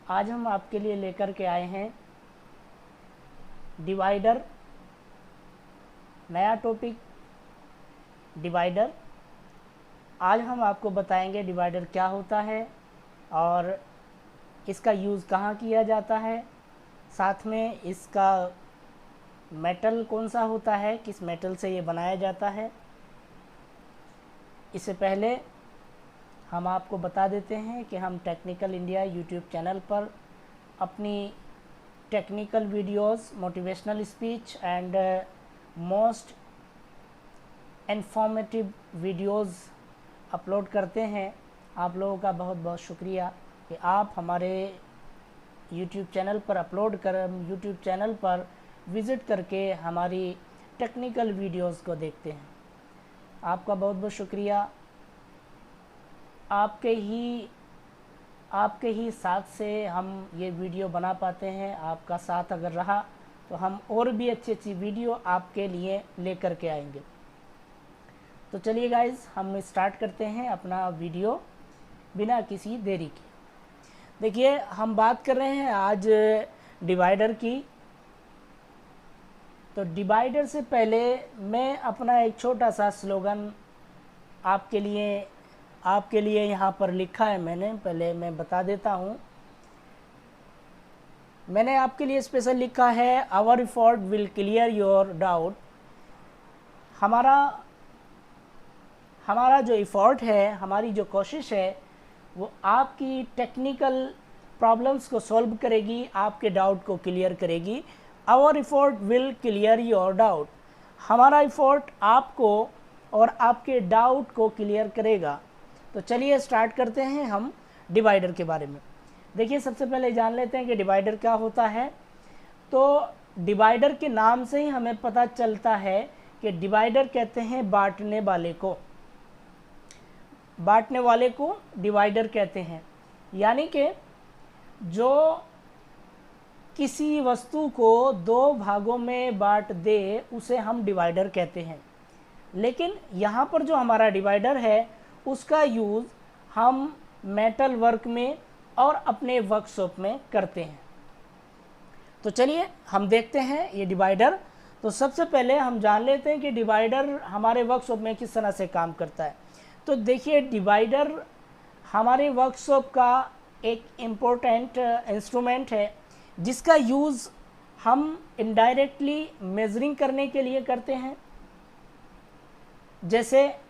आज हम आपके लिए लेकर के आए हैं डिवाइडर, नया टॉपिक डिवाइडर। आज हम आपको बताएंगे डिवाइडर क्या होता है और इसका यूज़ कहाँ किया जाता है, साथ में इसका मेटल कौन सा होता है, किस मेटल से ये बनाया जाता है। इससे पहले हम आपको बता देते हैं कि हम टेक्निकल इंडिया यूट्यूब चैनल पर अपनी technical videos, motivational speech and most informative videos upload करते हैं। आप लोगों का बहुत बहुत शुक्रिया कि आप हमारे यूट्यूब चैनल पर विज़िट करके हमारी टेक्निकल वीडियोस को देखते हैं। आपका बहुत बहुत शुक्रिया। आपके ही साथ से हम ये वीडियो बना पाते हैं। आपका साथ अगर रहा तो हम और भी अच्छी अच्छी वीडियो आपके लिए लेकर के आएंगे। तो चलिए गाइस, हम स्टार्ट करते हैं अपना वीडियो बिना किसी देरी के। देखिए, हम बात कर रहे हैं आज डिवाइडर की। तो डिवाइडर से पहले मैं अपना एक छोटा सा स्लोगन आपके लिए यहाँ पर लिखा है मैंने, पहले मैं बता देता हूँ। मैंने आपके लिए स्पेशल लिखा है, our effort will clear your doubt. हमारा जो एफर्ट है, हमारी जो कोशिश है, वो आपकी टेक्निकल प्रॉब्लम्स को सॉल्व करेगी, आपके डाउट को क्लियर करेगी। Our effort will clear your doubt. हमारा एफर्ट आपको और आपके डाउट को क्लियर करेगा। तो चलिए स्टार्ट करते हैं हम डिवाइडर के बारे में। देखिए, सबसे पहले जान लेते हैं कि डिवाइडर क्या होता है। तो डिवाइडर के नाम से ही हमें पता चलता है कि डिवाइडर कहते हैं बांटने वाले को डिवाइडर कहते हैं। यानी कि जो किसी वस्तु को दो भागों में बांट दे उसे हम डिवाइडर कहते हैं। लेकिन यहाँ पर जो हमारा डिवाइडर है उसका यूज़ हम मेटल वर्क में और अपने वर्कशॉप में करते हैं। तो चलिए हम देखते हैं ये डिवाइडर। तो सबसे पहले हम जान लेते हैं कि डिवाइडर हमारे वर्कशॉप में किस तरह से काम करता है। तो देखिए, डिवाइडर हमारे वर्कशॉप का एक इम्पोर्टेंट इंस्ट्रूमेंट है जिसका यूज़ हम इनडायरेक्टली मेजरिंग करने के लिए करते हैं। जैसे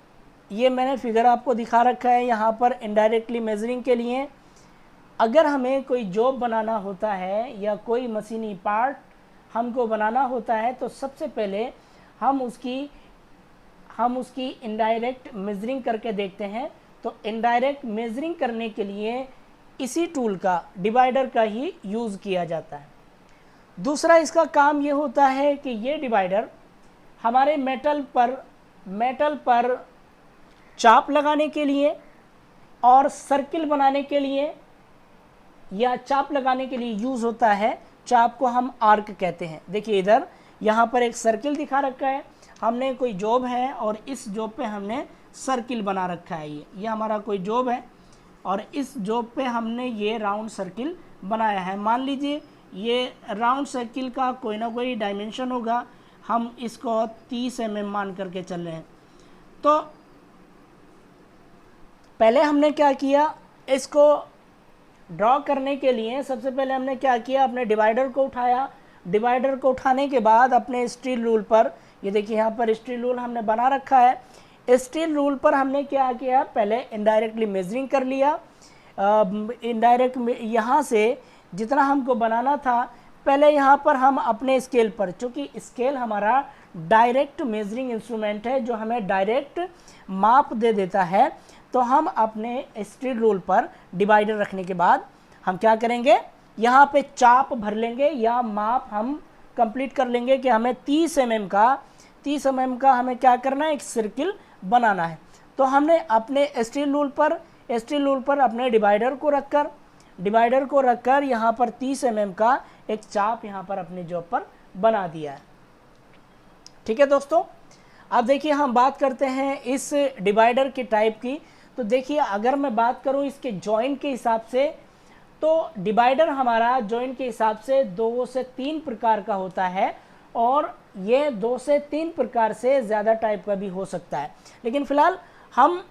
ये मैंने फिगर आपको दिखा रखा है यहाँ पर, इनडायरेक्टली मेजरिंग के लिए अगर हमें कोई जॉब बनाना होता है या कोई मशीनी पार्ट हमको बनाना होता है तो सबसे पहले हम उसकी इनडायरेक्ट मेजरिंग करके देखते हैं। तो इनडायरेक्ट मेजरिंग करने के लिए इसी टूल का, डिवाइडर का ही यूज़ किया जाता है। दूसरा इसका काम ये होता है कि ये डिवाइडर हमारे मेटल पर चाप लगाने के लिए और सर्किल बनाने के लिए या चाप लगाने के लिए यूज़ होता है। चाप को हम आर्क कहते हैं। देखिए, इधर यहाँ पर एक सर्किल दिखा रखा है। हमने कोई जॉब है और इस जॉब पे हमने सर्किल बना रखा है। ये हमारा कोई जॉब है और इस जॉब पे हमने ये राउंड सर्किल बनाया है। मान लीजिए ये राउंड सर्किल का कोई ना कोई डायमेंशन होगा, हम इसको 30 mm मान करके चल रहे हैं। तो पहले हमने क्या किया, इसको ड्रॉ करने के लिए सबसे पहले हमने क्या किया, अपने डिवाइडर को उठाया। डिवाइडर को उठाने के बाद अपने स्टील रूल पर, ये देखिए यहाँ पर स्टील रूल हमने बना रखा है। स्टील रूल पर हमने क्या किया, पहले इनडायरेक्टली मेजरिंग कर लिया। इनडायरेक्ट यहाँ से जितना हमको बनाना था, पहले यहाँ पर हम अपने स्केल पर, चूँकि स्केल हमारा डायरेक्ट मेजरिंग इंस्ट्रूमेंट है जो हमें डायरेक्ट माप दे देता है, तो हम अपने स्टील रूल पर डिवाइडर रखने के बाद हम क्या करेंगे, यहाँ पे चाप भर लेंगे या माप हम कंप्लीट कर लेंगे कि हमें 30 mm का हमें क्या करना है, एक सर्किल बनाना है। तो हमने अपने स्टील रूल पर अपने डिवाइडर को रखकर यहाँ पर 30 mm का एक चाप यहाँ पर अपने जॉब पर बना दिया है। ठीक है दोस्तों, अब देखिए हम बात करते हैं इस डिवाइडर के टाइप की। तो देखिए, अगर मैं बात करूं इसके जॉइंट के हिसाब से, तो डिवाइडर हमारा जॉइंट के हिसाब से 2 से 3 प्रकार का होता है, और ये 2 से 3 प्रकार से ज़्यादा टाइप का भी हो सकता है। लेकिन फ़िलहाल हम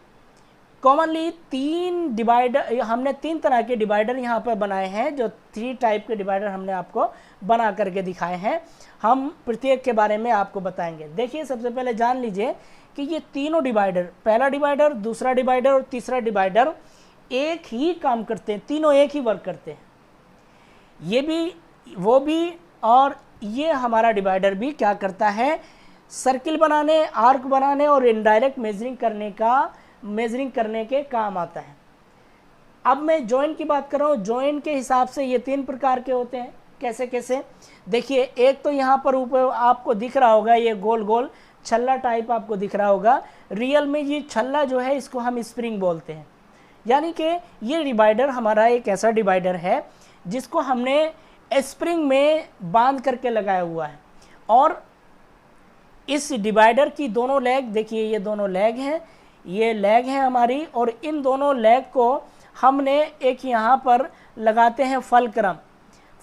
कॉमनली 3 डिवाइडर, हमने 3 तरह के डिवाइडर यहाँ पर बनाए हैं, जो 3 टाइप के डिवाइडर हमने आपको बना करके दिखाए हैं। हम प्रत्येक के बारे में आपको बताएंगे। देखिए, सबसे पहले जान लीजिए कि ये तीनों डिवाइडर, पहला डिवाइडर, दूसरा डिवाइडर और तीसरा डिवाइडर एक ही काम करते हैं, तीनों एक ही वर्क करते हैं। ये भी, वो भी, और ये हमारा डिवाइडर भी क्या करता है, सर्किल बनाने, आर्क बनाने और इनडायरेक्ट मेजरिंग करने के काम आता है। अब मैं जॉइंट की बात कर रहा हूँ। जॉइंट के हिसाब से ये 3 प्रकार के होते हैं। कैसे कैसे? देखिए, एक तो यहाँ पर ऊपर आपको दिख रहा होगा, ये गोल गोल छल्ला टाइप आपको दिख रहा होगा। रियल में ये छल्ला जो है, इसको हम स्प्रिंग बोलते हैं। यानी कि ये डिवाइडर हमारा एक ऐसा डिवाइडर है जिसको हमने स्प्रिंग में बांध करके लगाया हुआ है। और इस डिवाइडर की दोनों लेग, देखिए ये दोनों लेग हैं, ये लेग है हमारी, और इन दोनों लेग को हमने एक यहाँ पर लगाते हैं फलक्रम।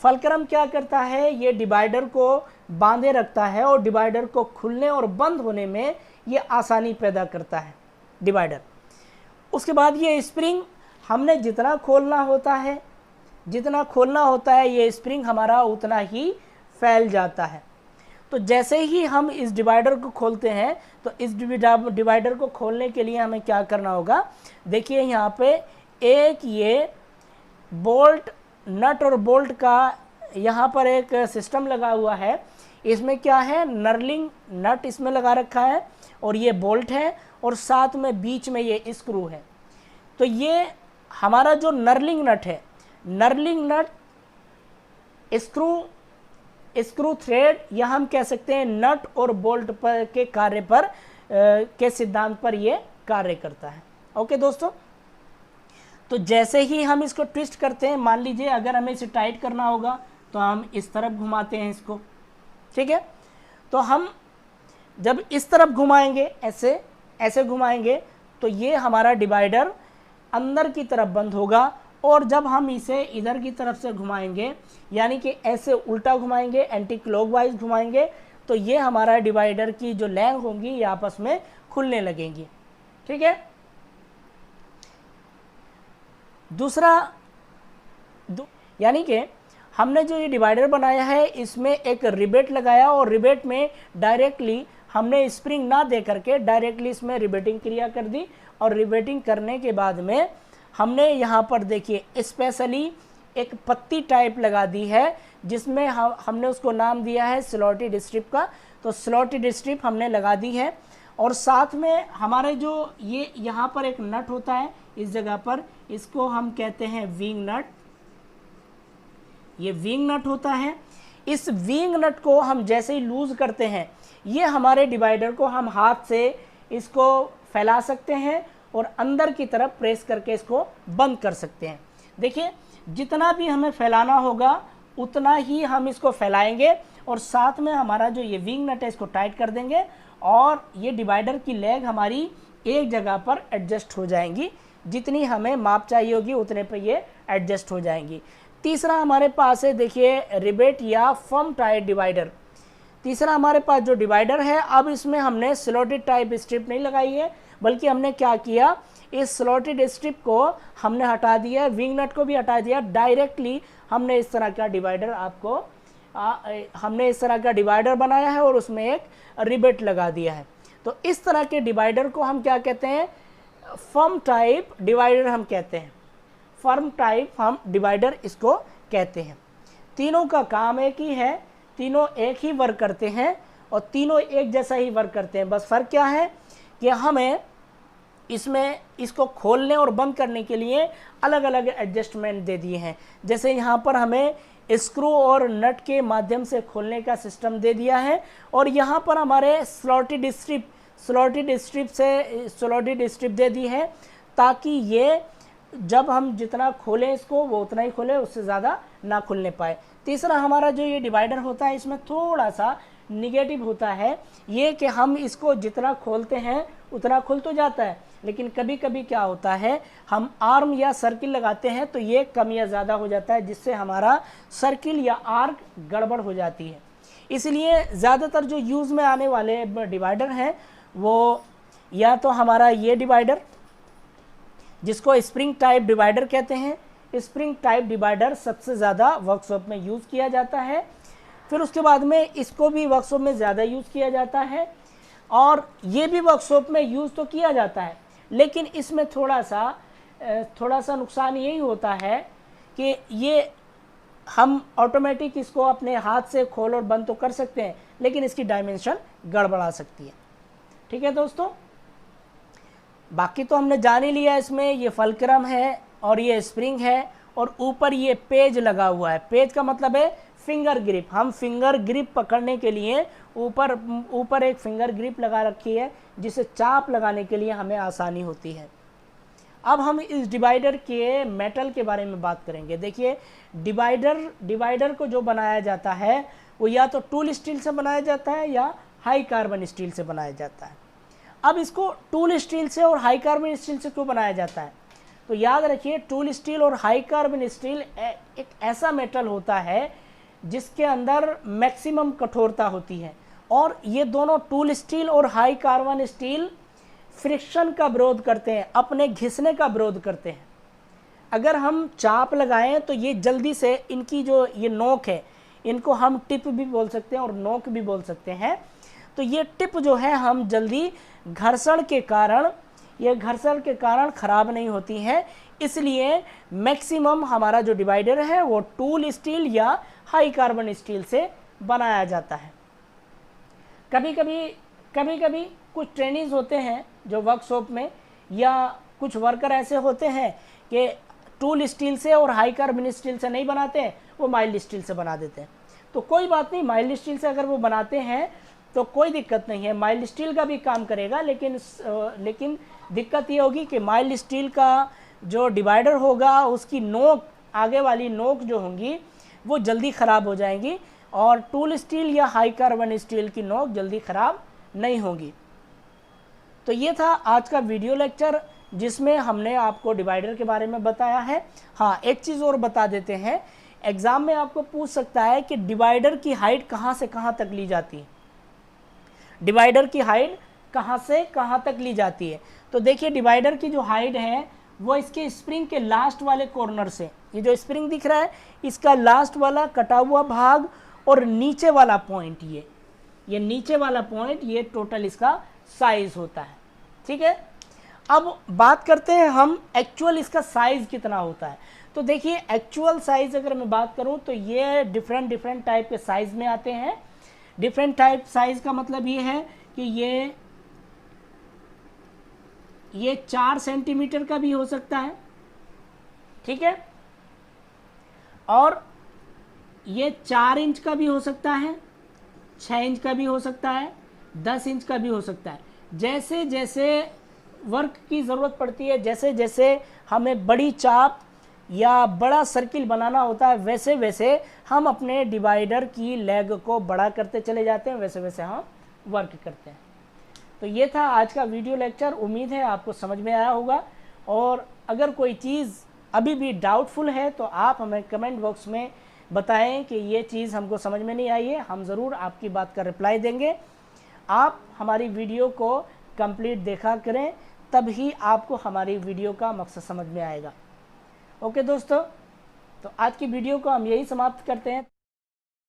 फलक्रम क्या करता है, ये डिवाइडर को बांधे रखता है और डिवाइडर को खुलने और बंद होने में ये आसानी पैदा करता है डिवाइडर। उसके बाद ये स्प्रिंग हमने जितना खोलना होता है ये स्प्रिंग हमारा उतना ही फैल जाता है। तो जैसे ही हम इस डिवाइडर को खोलते हैं, तो इस डिवाइडर को खोलने के लिए हमें क्या करना होगा, देखिए यहाँ पे एक ये बोल्ट, नट और बोल्ट का यहाँ पर एक सिस्टम लगा हुआ है। इसमें क्या है, नर्लिंग नट इसमें लगा रखा है, और ये बोल्ट है, और साथ में बीच में ये स्क्रू है। तो ये हमारा जो नर्लिंग नट है, नर्लिंग नट, स्क्रू थ्रेड, या हम कह सकते हैं नट और बोल्ट पर के कार्य पर के सिद्धांत पर ये कार्य करता है। ओके दोस्तों, तो जैसे ही हम इसको ट्विस्ट करते हैं, मान लीजिए अगर हमें इसे टाइट करना होगा तो हम इस तरफ घुमाते हैं इसको, ठीक है। तो हम जब इस तरफ घुमाएंगे, ऐसे घुमाएंगे, तो ये हमारा डिवाइडर अंदर की तरफ बंद होगा, और जब हम इसे इधर की तरफ से घुमाएंगे, यानी कि ऐसे उल्टा घुमाएंगे, एंटी क्लॉकवाइज घुमाएंगे, तो ये हमारा डिवाइडर की जो लैंग होंगी ये आपस में खुलने लगेंगी, ठीक है। दूसरा, यानी कि हमने जो ये डिवाइडर बनाया है, इसमें एक रिबेट लगाया, और रिबेट में डायरेक्टली हमने स्प्रिंग ना दे करके डायरेक्टली इसमें रिबेटिंग क्रिया कर दी, और रिबेटिंग करने के बाद में हमने यहाँ पर देखिए स्पेशली एक पत्ती टाइप लगा दी है, जिसमें हमने उसको नाम दिया है स्लॉटेड स्ट्रिप का। तो स्लॉटेड स्ट्रिप हमने लगा दी है, और साथ में हमारे जो ये यहाँ पर एक नट होता है इस जगह पर, इसको हम कहते हैं विंग नट। ये विंग नट होता है। इस विंग नट को हम जैसे ही लूज करते हैं, ये हमारे डिवाइडर को हम हाथ से इसको फैला सकते हैं और अंदर की तरफ प्रेस करके इसको बंद कर सकते हैं। देखिए, जितना भी हमें फैलाना होगा उतना ही हम इसको फैलाएंगे, और साथ में हमारा जो ये विंग नट है इसको टाइट कर देंगे, और ये डिवाइडर की लेग हमारी एक जगह पर एडजस्ट हो जाएंगी। जितनी हमें माप चाहिए होगी उतने पर ये एडजस्ट हो जाएंगी। तीसरा हमारे पास है, देखिए, रिबेट या फर्म टाइट डिवाइडर। तीसरा हमारे पास जो डिवाइडर है, अब इसमें हमने स्लॉटेड टाइप स्ट्रिप नहीं लगाई है, बल्कि हमने क्या किया, इस स्लॉटेड स्ट्रिप को हमने हटा दिया, विंग नट को भी हटा दिया। डायरेक्टली हमने इस तरह का डिवाइडर हमने इस तरह का डिवाइडर बनाया है, और उसमें एक रिबेट लगा दिया है। तो इस तरह के डिवाइडर को हम क्या कहते हैं, फर्म टाइप डिवाइडर हम कहते हैं। फर्म टाइप हम डिवाइडर इसको कहते हैं। तीनों का काम एक ही है, तीनों एक ही वर्क करते हैं, और तीनों एक जैसा ही वर्क करते हैं। बस फ़र्क क्या है कि हमें इसको खोलने और बंद करने के लिए अलग अलग एडजस्टमेंट दे दिए हैं। जैसे यहाँ पर हमें स्क्रू और नट के माध्यम से खोलने का सिस्टम दे दिया है, और यहाँ पर हमारे स्लॉटेड स्ट्रिप दे दी है, ताकि ये जब हम जितना खोलें इसको वो उतना ही खोले, उससे ज़्यादा ना खुलने पाए। तीसरा हमारा जो ये डिवाइडर होता है, इसमें थोड़ा सा निगेटिव होता है ये कि हम इसको जितना खोलते हैं उतना खुल तो जाता है, लेकिन कभी कभी क्या होता है, हम आर्म या सर्किल लगाते हैं तो ये कम या ज़्यादा हो जाता है, जिससे हमारा सर्किल या आर्क गड़बड़ हो जाती है। इसलिए ज़्यादातर जो यूज़ में आने वाले डिवाइडर हैं वो या तो हमारा ये डिवाइडर, जिसको स्प्रिंग टाइप डिवाइडर कहते हैं, स्प्रिंग टाइप डिवाइडर सबसे ज़्यादा वर्कशॉप में यूज़ किया जाता है। फिर उसके बाद में इसको भी वर्कशॉप में ज़्यादा यूज़ किया जाता है, और ये भी वर्कशॉप में यूज़ तो किया जाता है, लेकिन इसमें थोड़ा सा नुकसान यही होता है कि ये हम ऑटोमेटिक इसको अपने हाथ से खोल और बंद तो कर सकते हैं, लेकिन इसकी डायमेंशन गड़बड़ा सकती है। ठीक है दोस्तों, बाकी तो हमने जान ही लिया। इसमें ये फलक्रम है और ये स्प्रिंग है, और ऊपर ये पेज लगा हुआ है। पेज का मतलब है फिंगर ग्रिप। हम फिंगर ग्रिप पकड़ने के लिए ऊपर एक फिंगर ग्रिप लगा रखी है, जिसे चाप लगाने के लिए हमें आसानी होती है। अब हम इस डिवाइडर के मेटल के बारे में बात करेंगे। देखिए, डिवाइडर को जो बनाया जाता है वो या तो टूल स्टील से बनाया जाता है या हाई कार्बन स्टील से बनाया जाता है। अब इसको टूल स्टील से और हाई कार्बन स्टील से क्यों बनाया जाता है, तो याद रखिए, टूल स्टील और हाई कार्बन स्टील एक ऐसा मेटल होता है जिसके अंदर मैक्सिमम कठोरता होती है, और ये दोनों टूल स्टील और हाई कार्बन स्टील फ्रिक्शन का विरोध करते हैं, अपने घिसने का विरोध करते हैं। अगर हम चाप लगाएं तो ये जल्दी से, इनकी जो ये नोक है, इनको हम टिप भी बोल सकते हैं और नोक भी बोल सकते हैं, तो ये टिप जो है हम जल्दी घर्षण के कारण ख़राब नहीं होती हैं। इसलिए मैक्सिमम हमारा जो डिवाइडर है वो टूल स्टील या हाई कार्बन स्टील से बनाया जाता है। कभी कभी कुछ ट्रेनिंग्स होते हैं जो वर्कशॉप में, या कुछ वर्कर ऐसे होते हैं कि टूल स्टील से और हाई कार्बन स्टील से नहीं बनाते हैं, वो माइल्ड स्टील से बना देते हैं। तो कोई बात नहीं, माइल्ड स्टील से अगर वो बनाते हैं तो कोई दिक्कत नहीं है, माइल्ड स्टील का भी काम करेगा, लेकिन दिक्कत ये होगी कि माइल्ड स्टील का जो डिवाइडर होगा उसकी नोक, आगे वाली नोक जो होंगी वो जल्दी ख़राब हो जाएंगी, और टूल स्टील या हाई कार्बन स्टील की नोक जल्दी ख़राब नहीं होगी। तो ये था आज का वीडियो लेक्चर, जिसमें हमने आपको डिवाइडर के बारे में बताया है। हाँ, एक चीज़ और बता देते हैं, एग्ज़ाम में आपको पूछ सकता है कि डिवाइडर की हाइट कहाँ से कहाँ तक ली जाती है। डिवाइडर की हाइट कहाँ से कहाँ तक ली जाती है, तो देखिए, डिवाइडर की जो हाइट है वो इसके स्प्रिंग के लास्ट वाले कॉर्नर से, ये जो स्प्रिंग दिख रहा है इसका लास्ट वाला कटा हुआ भाग और नीचे वाला पॉइंट, ये नीचे वाला पॉइंट, ये टोटल इसका साइज होता है। ठीक है, अब बात करते हैं हम एक्चुअल इसका साइज कितना होता है। तो देखिए, एक्चुअल साइज अगर मैं बात करूं तो ये डिफरेंट टाइप के साइज में आते हैं। डिफरेंट टाइप साइज का मतलब ये है कि ये 4 सेंटीमीटर का भी हो सकता है, ठीक है, और ये 4 इंच का भी हो सकता है, 6 इंच का भी हो सकता है, 10 इंच का भी हो सकता है। जैसे जैसे वर्क की ज़रूरत पड़ती है, जैसे जैसे हमें बड़ी चाप या बड़ा सर्किल बनाना होता है, वैसे वैसे हम अपने डिवाइडर की लेग को बड़ा करते चले जाते हैं, वैसे वैसे हम वर्क करते हैं। तो ये था आज का वीडियो लेक्चर, उम्मीद है आपको समझ में आया होगा। और अगर कोई चीज़ अभी भी डाउटफुल है तो आप हमें कमेंट बॉक्स में बताएं कि ये चीज़ हमको समझ में नहीं आई है, हम ज़रूर आपकी बात का रिप्लाई देंगे। आप हमारी वीडियो को कंप्लीट देखा करें, तभी आपको हमारी वीडियो का मकसद समझ में आएगा। ओके दोस्तों, तो आज की वीडियो को हम यही समाप्त करते हैं।